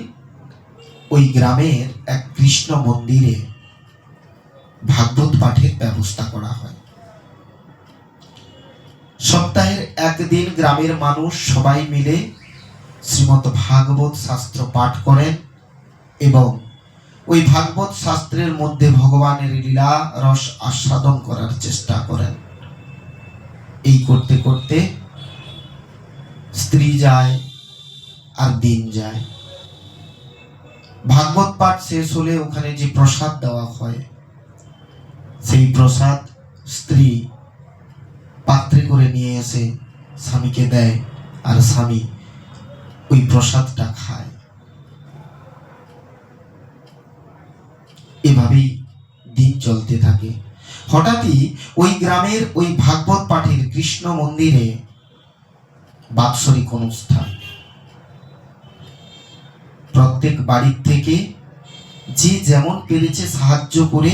ওই গ্রামের এক কৃষ্ণ মন্দিরে ভাগবত পাঠের ব্যবস্থা করা হয়। সপ্তাহের একদিন গ্রামের মানুষ সবাই মিলে শ্রীমদ্ ভাগবত শাস্ত্র পাঠ করেন এবং ওই ভাগবত শাস্ত্রের মধ্যে ভগবানের লীলা রস আস্বাদন করার চেষ্টা করেন। এই করতে করতে স্ত্রী যায় আর দিন যায়। ভাগবত পাঠ শেষ হলে ওখানে যে প্রসাদ দেওয়া হয়, সেই প্রসাদ স্ত্রী পাত্রে করে নিয়ে এসে স্বামীকে দেয় আর স্বামী ওই প্রসাদটা খায়। এভাবেই দিন চলতে থাকে। হঠাৎই ওই গ্রামের ওই ভাগবত পাঠের কৃষ্ণ মন্দিরে বাৎসরিক অনুষ্ঠান। প্রত্যেক বাড়ির থেকে যে যেমন পেরেছে সাহায্য করে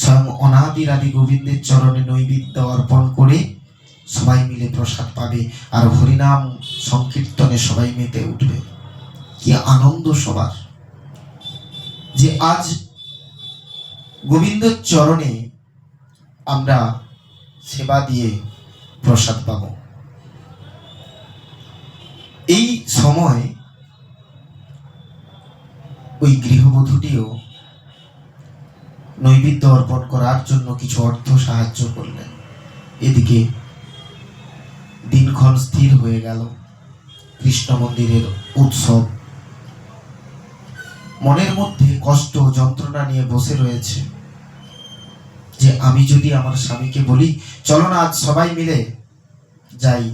স্বয়ং অনাদির আদি গোবিন্দের চরণে নৈবেদ্য অর্পণ করে সবাই মিলে প্রসাদ পাবে আর হরিনাম সংকীর্তনে সবাই মেতে উঠবে। কি আনন্দ সবার যে আজ গোবিন্দের চরণে আমরা সেবা দিয়ে প্রসাদ পাব। এই সময় ওই গৃহবধূটিও নৈবেদ্য অর্পণ করার জন্য কিছু অর্থ সাহায্য করলেন। এদিকে দিনক্ষণ স্থির হয়ে গেল। কৃষ্ণ মন্দিরের উৎসব। মনের মধ্যে কষ্ট যন্ত্রণা নিয়ে বসে রয়েছে যে আমি যদি আমার স্বামীকে বলি, চলো না আজ সবাই মিলে যাই,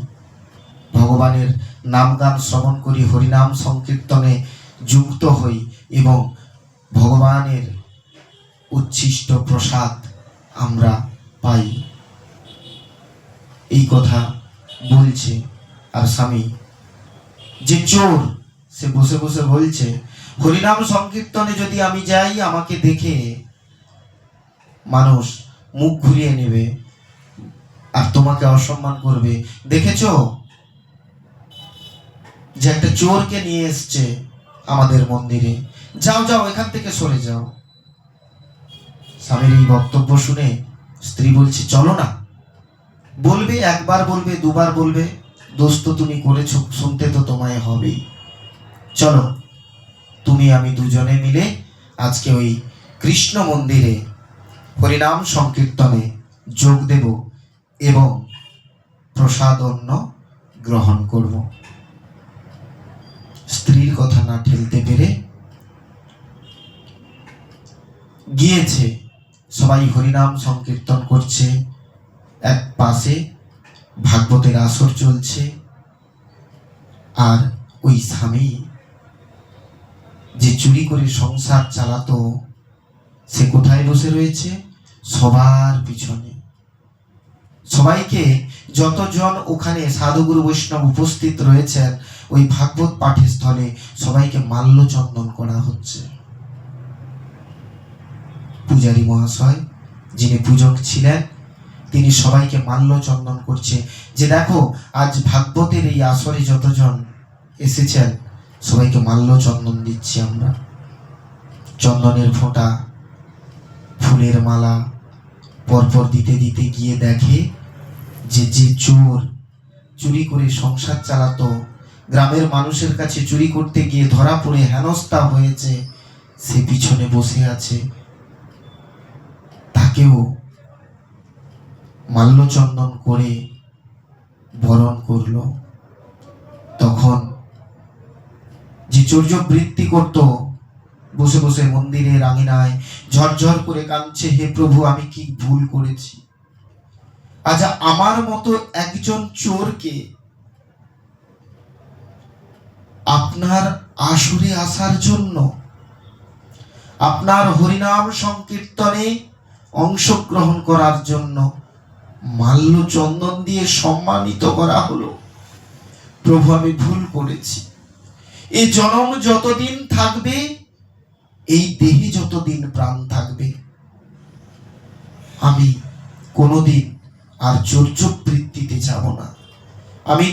ভগবানের নাম গান শ্রবণ করি, হরিনাম সংকীর্তনে যুক্ত হই এবং ভগবানের উচ্ছিষ্ট প্রসাদ আমরা পাই। এই কথা বলছে আর স্বামী যে চোর, সে বসে বসে বলছে, হরিনাম সংকীর্তনে যদি আমি যাই, আমাকে দেখে মানুষ মুখ ঘুরিয়ে নেবে আর তোমাকে অসম্মান করবে। দেখেছো যে একটা চোরকে নিয়ে এসছে আমাদের মন্দিরে, যাও যাও এখান থেকে সরে যাও। স্বামীর এই বক্তব্য শুনে স্ত্রী বলছে, চলো না। বলবে, একবার বলবে, দুবার বলবে, দোষ তো তুমি করেছো, শুনতে তো তোমায় হবেই। চলো তুমি আমি দুজনে মিলে আজকে ওই কৃষ্ণ মন্দিরে হরিনাম সংকীর্তনে যোগ দেব এবং প্রসাদ অন্ন গ্রহণ করব। স্ত্রীর কথা না ঠেলতে পেরে গিয়েছে। সবাই হরিনাম সংকীর্তন করছে, এক পাশে ভাগবতের আসর চলছে, আর ওই স্বামী যে চুরি করে সংসার চালাতো, সে কোথায় বসে রয়েছে? সবার পিছনে। সবাইকে, যতজন ওখানে সাধুগুরু বৈষ্ণব উপস্থিত রয়েছেন ওই ভাগবত পাঠের স্থলে, সবাইকে মাল্য চন্দন করা হচ্ছে। পূজারী মহাশয়, যিনি পূজক ছিলেন, তিনি সবাইকে মাল্য চন্দন করছে যে দেখো আজ ভাগবতের এই আসরে যতজন এসেছেন সবাইকে মাল্য চন্দন দিচ্ছি আমরা। চন্দনের ফোঁটা, ফুলের মালা, পরপর দিতে দিতে গিয়ে দেখে যে চোর চুরি করে সংসার চালাতো, গ্রামের মানুষের কাছে চুরি করতে গিয়ে ধরা পড়ে হেনস্থা হয়েছে, সে পিছনে বসে আছে। তাকেও মাল্যচন্দন করে বরণ করলো। তখন যে চৌর্যবৃত্তি করত, বসে বসে মন্দিরের আঙিনায় ঝরঝর করে কাঁদছে, হে প্রভু আমি কি ভুল করেছি, আজ আমার মতো একজন চোরকে আপনার আসরে আসার জন্য, আপনার হরিনাম সংকীর্তনে অংশগ্রহণ করার জন্য মাল্য চন্দন দিয়ে সম্মানিত করা হলো। প্রভু আমি ভুল করেছি, এই জনম যতদিন থাকবে, এই দেহে যতদিন প্রাণ থাকবে, আমি কোনোদিন আর চৌর্যবৃত্তিতে যাব না। আমি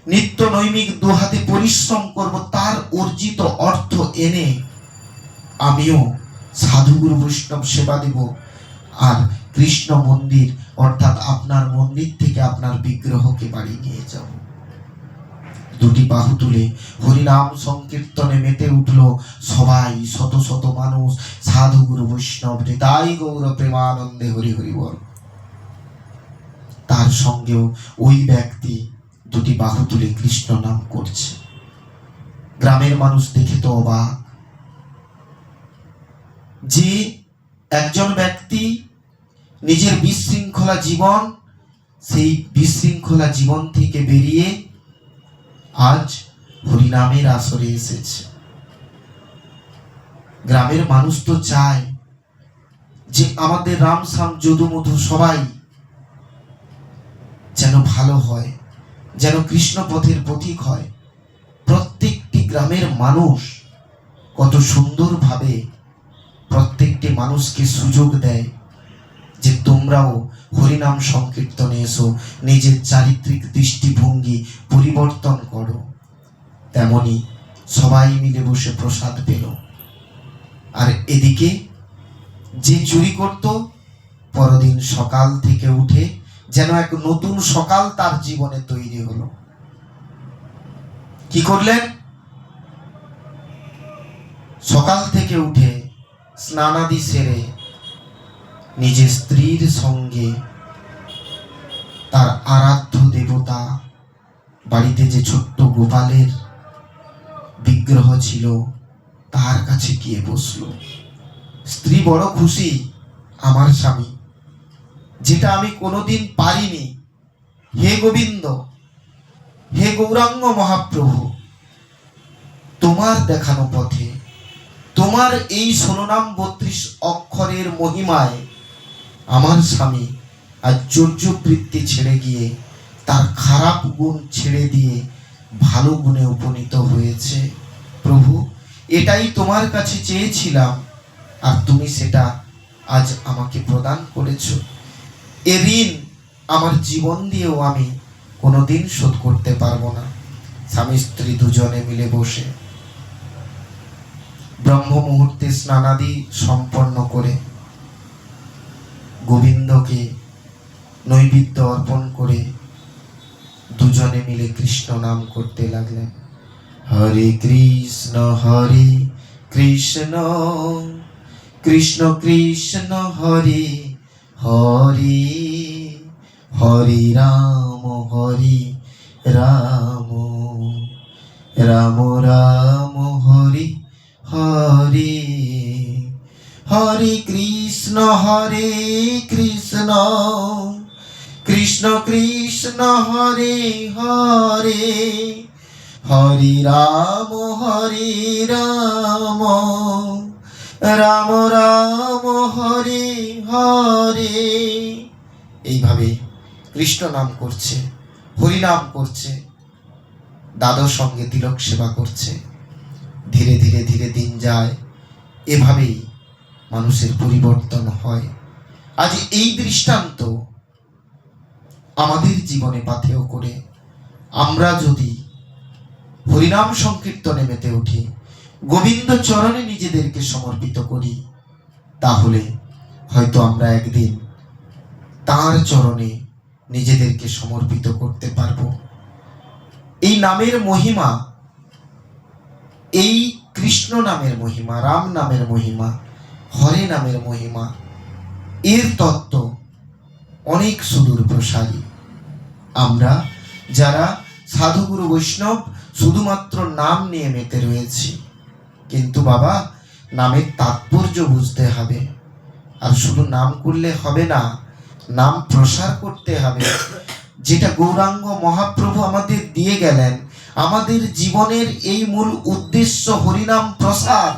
নিত্য নৈমিক দুহাতে পরিশ্রম করব, তার অর্জিত অর্থ এনে আমিও সাধুগুরু বৈষ্ণব সেবা দেব, আর কৃষ্ণ মন্দির অর্থাৎ আপনার মন্দির থেকে আপনার বিগ্রহকে বাড়ি নিয়ে যাব। দুটি বাহু তুলে হরিনাম সংকীর্তনে মেতে উঠল সবাই, শত শত মানুষ, সাধুগুরু বৈষ্ণব তাই গৌর প্রেমানন্দে হরি হরি বল। তার সঙ্গেও ওই ব্যক্তি দুটি বাহু তুলে কৃষ্ণ নাম করছে। গ্রামের মানুষ দেখে তো অবাক, যে একজন ব্যক্তি নিজের বিশৃঙ্খলা জীবন, সেই বিশৃঙ্খলা জীবন থেকে বেরিয়ে আজ হরিনামের আসরে এসেছে। গ্রামের মানুষ তো চায় যে আমাদের রাম শ্যাম যদু মধু সবাই যেন ভালো হয়, যেন কৃষ্ণ পথের পথিক হয়। প্রত্যেকটি গ্রামের মানুষ কত সুন্দরভাবে প্রত্যেকটি মানুষকে সুযোগ দেয় যে তোমরাও হরিনাম সংকীর্তনে এসো, নিজের চারিত্রিক দৃষ্টিভঙ্গি পরিবর্তন করো। তেমনি সবাই মিলে বসে প্রসাদ পেল। আর এদিকে যে চুরি করত, পরদিন সকাল থেকে উঠে যেন এক নতুন সকাল তার জীবনে তৈরি হলো। কি করলেন? সকাল থেকে উঠে স্নানাদি সেরে নিজের স্ত্রীর সঙ্গে তার আরাধ্য দেবতা, বাড়িতে যে ছোট্ট গোপালের বিগ্রহ ছিল, তার কাছে গিয়ে বসলো। স্ত্রী বড় খুশি, আমার স্বামী, যেটা আমি কোনোদিন পারিনি। হে গোবিন্দ, হে গৌরাঙ্গ মহাপ্রভু, তোমার দেখানো পথে, তোমার এই 16 নাম 32 অক্ষরের মহিমায় আমার স্বামী আজ চৌর্যবৃত্তি ছেড়ে গিয়ে, তার খারাপ গুণ ছেড়ে দিয়ে ভালো গুণে উপনীত হয়েছে। প্রভু, এটাই তোমার কাছে চেয়েছিলাম, আর তুমি সেটা আজ আমাকে প্রদান করেছ। এ ঋণ আমার জীবন দিয়েও আমি কোনোদিন শোধ করতে পারবো না। স্বামী স্ত্রী দুজনে মিলে বসে ব্রহ্ম মুহূর্তে স্নানাদি সম্পন্ন করে গোবিন্দকে নৈবেদ্য অর্পণ করে দুজনে মিলে কৃষ্ণ নাম করতে লাগলেন। হরে কৃষ্ণ কৃষ্ণ কৃষ্ণ কৃষ্ণ হরে হরে, হরে রাম রাম রাম রাম হরে হরে, হরে কৃষ্ণ কৃষ্ণ কৃষ্ণ হরে হরে, হরে রাম রাম রাম রাম হরে হরে। এইভাবে কৃষ্ণ নাম করছে, হরি নাম করছে, দাদার সঙ্গে তিলক সেবা করছে। ধীরে ধীরে ধীরে দিন যায়, এভাবেই মানুষের পরিবর্তন হয়। আজ এই দৃষ্টান্ত আমাদের জীবনে পাথেয় করে আমরা যদি হরিনাম সংকীর্তনে মেতে উঠি, গোবিন্দ চরণে নিজেদেরকে সমর্পিত করি, তাহলে হয়তো আমরা একদিন তার চরণে নিজেদেরকে সমর্পিত করতে পারবো। এই নামের মহিমা, এই কৃষ্ণ নামের মহিমা, রাম নামের মহিমা, হরে নামের মহিমা, এর তত্ত্ব অনেক সুদূর প্রসারী। আমরা যারা সাধুগুরু বৈষ্ণব শুধুমাত্র নাম নিয়ে মেতে রয়েছি, কিন্তু বাবা নামের তাৎপর্য বুঝতে হবে। আর শুধু নাম করলে হবে না, নাম প্রসার করতে হবে। যেটা গৌরাঙ্গ মহাপ্রভু আমাদের দিয়ে গেলেন, আমাদের জীবনের এই মূল উদ্দেশ্য হরিনাম প্রসার।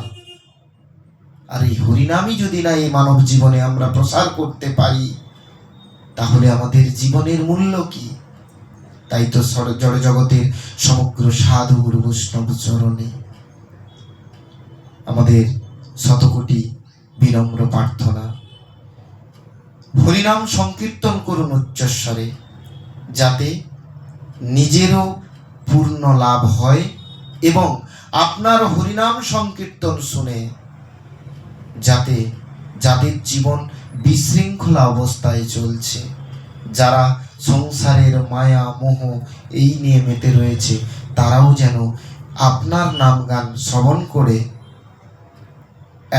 আর এই হরিনামই যদি না এই মানব জীবনে আমরা প্রসার করতে পারি, তাহলে আমাদের জীবনের মূল্য কি? তাই তো জড় জগতের সমগ্র সাধু গুরু বৈষ্ণব চরণে আমাদের শতকোটি বিনম্র প্রার্থনা, হরিনাম সংকীর্তন করুন উচ্চস্বরে, যাতে নিজেরও পূর্ণ লাভ হয় এবং আপনার হরিনাম সংকীর্তন শুনে যাতে যাদের জীবন বিশৃঙ্খলা অবস্থায় চলছে, যারা সংসারের মায়া মোহ এই নিয়ে মেতে রয়েছে, তারাও যেন আপনার নাম গান শ্রবণ করে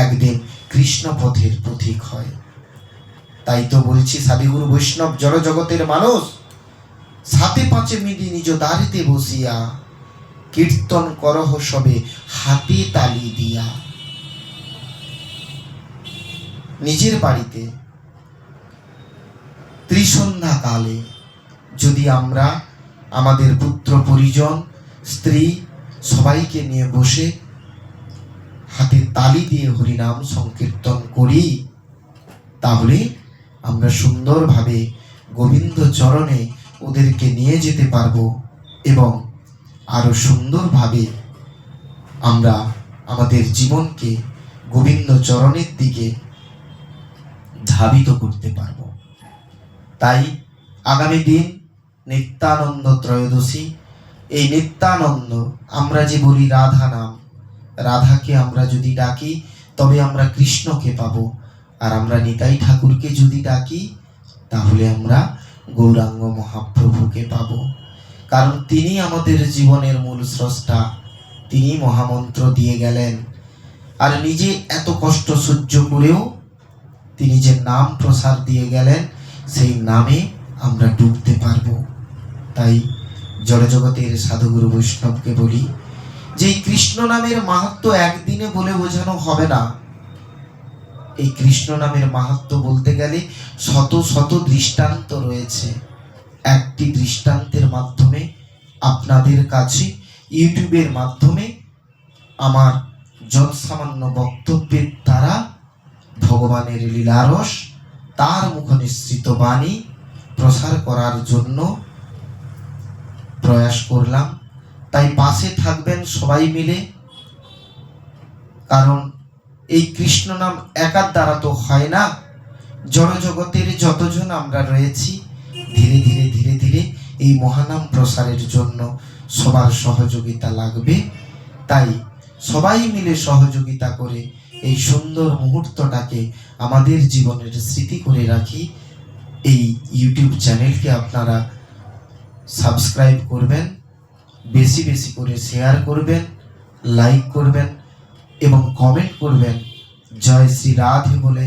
একদিন কৃষ্ণ পথের পথিক হয়। তাই তো বলছি, সাধুগুরু বৈষ্ণব জড় জগতের মানুষ, সাথে পাঁচে মিলি নিজ দ্বারিতে বসিয়া, কীর্তন করহ সবে হাতে তালি দিয়া। নিজের বাড়িতে ত্রিসন্ধ্যা কালে যদি আমরা আমাদের পুত্র পরিজন, স্ত্রী সবাইকে নিয়ে বসে হাতে তালি দিয়ে হরিনাম সংকীর্তন করি, তাহলে আমরা সুন্দরভাবে গোবিন্দ চরণে ওদেরকে নিয়ে যেতে পারবো এবং আরো সুন্দরভাবে আমরা আমাদের জীবনকে গোবিন্দ চরণের দিকে ধাবিত করতে পারবো। তাই আগামী দিন নিত্যানন্দ ত্রয়োদশী, এই নিত্যানন্দ আমরা যে বলি রাধা নাম, রাধাকে আমরা যদি ডাকি তবে আমরা কৃষ্ণকে পাবো, আর আমরা নিতাই ঠাকুরকে যদি ডাকি তাহলে আমরা গৌরাঙ্গ মহাপ্রভুকে পাবো। কারণ তিনি আমাদের জীবনের মূল স্রষ্টা, তিনি মহামন্ত্র দিয়ে গেলেন। আর নিজে এত কষ্ট সহ্য করেও তিনি যে নাম প্রসার দিয়ে গেলেন, সেই নামে আমরা ডুবতে পারবো। তাই জড়জগতের সাধুগুরু বৈষ্ণবকে বলি যে এই কৃষ্ণ নামের মাহাত্ম্য একদিনে বলে বোঝানো হবে না। এই কৃষ্ণ নামের মাহাত্ম্য বলতে গেলে শত শত দৃষ্টান্ত রয়েছে। একটি দৃষ্টান্তের মাধ্যমে আপনাদের কাছে ইউটিউবের মাধ্যমে আমার যৎ সামান্য বক্তব্যের দ্বারা ভগবানের লীলারস, তার মুখ নিঃসৃত বাণী প্রসার করার জন্য প্রয়াস করলাম। তাই পাশে থাকবেন সবাই মিলে, কারণ এই কৃষ্ণ নাম একার দ্বারা তো হয় না। জড়জগতের যতজন আমরা রয়েছি, ধীরে ধীরে ধীরে ধীরে এই মহানাম প্রসারের জন্য সবার সহযোগিতা লাগবে। তাই সবাই মিলে সহযোগিতা করে এই সুন্দর মুহূর্তটাকে আমাদের জীবনের স্মৃতি করে রাখি। এই ইউটিউব চ্যানেলকে আপনারা সাবস্ক্রাইব করবেন, বেশি বেশি করে শেয়ার করবেন, লাইক করবেন এবং কমেন্ট করবেন জয় শ্রী রাধে বলে।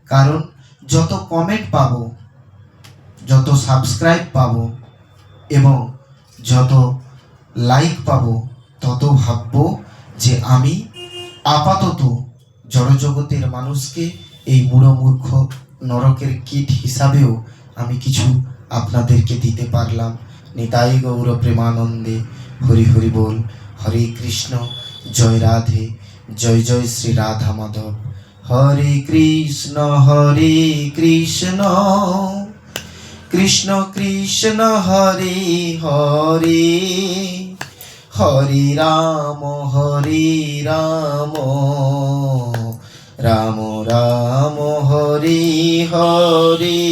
কারণ যত কমেন্ট পাবো, যত সাবস্ক্রাইব পাবো এবং যত লাইক পাবো, তত ভাববো যে আমি আপাতত জড়জগতের মানুষকে এই মূঢ়মূর্খ নরকের কীট হিসাবেও আমি কিছু আপনাদেরকে দিতে পারলাম। নিতাই গৌর প্রেমানন্দে, হরি হরি বল। হরে কৃষ্ণ, জয় রাধে, জয় জয় শ্রী রাধা মাধব। হরে কৃষ্ণ কৃষ্ণ কৃষ্ণ হরে হরে, হরে রাম রাম রাম হরে হরে,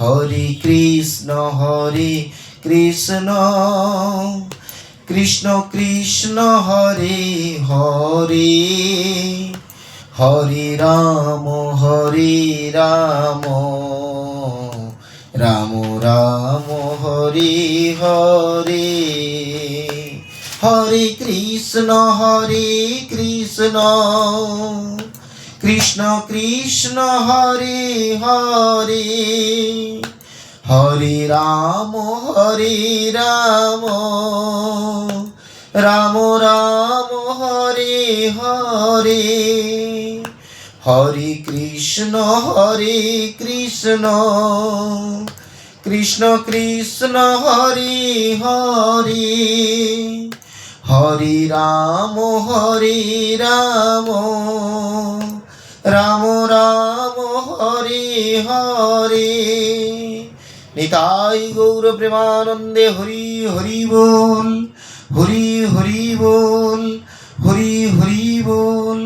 হরে কৃষ্ণ কৃষ্ণ কৃষ্ণ হরে হরে, হরে রাম রাম হরি হরে, হরে কৃষ্ণ কৃষ্ণ কৃষ্ণ হরে হরে, হরে রাম রাম রাম হরে হরে, হরে কৃষ্ণ কৃষ্ণ কৃষ্ণ হরে হরে, হরে রাম রাম রাম হরে হরে। নিতাই গৌর প্রেমানন্দে হরি হরি বল, হরি হরি বল, হরি হরি বল।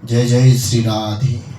জয় জয় শ্রী রাধে।